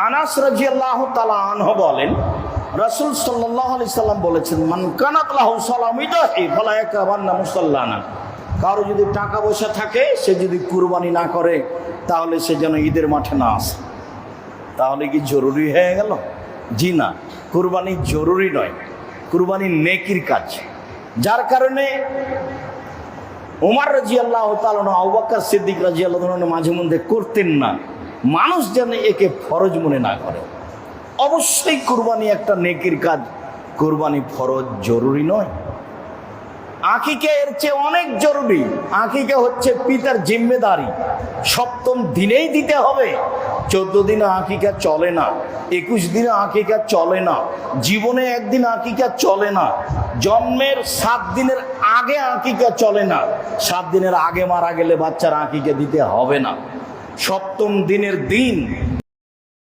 আনাস রাদিয়াল্লাহু তাআলা আনহু বলেন, রাসূল সাল্লাল্লাহু আলাইহি সাল্লাম বলেছেন, মান কানাত লাহু সালামিদাহি ফালা ইয়াকাবান্না মুসাল্লানা। কারো যদি টাকা পয়সা থাকে, সে যদি কুরবানি না করে, তাহলে সে যেন ঈদের মাঠে না আসে। তাহলে কি জরুরি হয়ে গেল? জি না, কুরবানি জরুরি নয়, কুরবানি নেকির কাজ। যার কারণে ওমর রাদিয়াল্লাহু তাআলা, আবু বকর সিদ্দিক রাদিয়াল্লাহু তাআলা মাঝে মধ্যে করতেন না, মানুষ যেন একে ফরজ মনে না করে। অবশ্যই কুরবানি একটা নেকির কাজ, কুরবানি ফরজ জরুরি নয়। আকিকা এর চেয়ে অনেক জরুরি। আকিকা হচ্ছে পিতার জিম্মেদারি, সপ্তম দিনেই দিতে হবে। 14 দিনে আকিকা চলে না, 21 দিনে আকিকা চলে না, জীবনে একদিন আকিকা চলে না, জন্মের 7 দিনের আগে আকিকা চলে না, 7 দিনের আগে মারা গেলে বাচ্চার আকিকা দিতে হবে না। সপ্তম দিনের দিন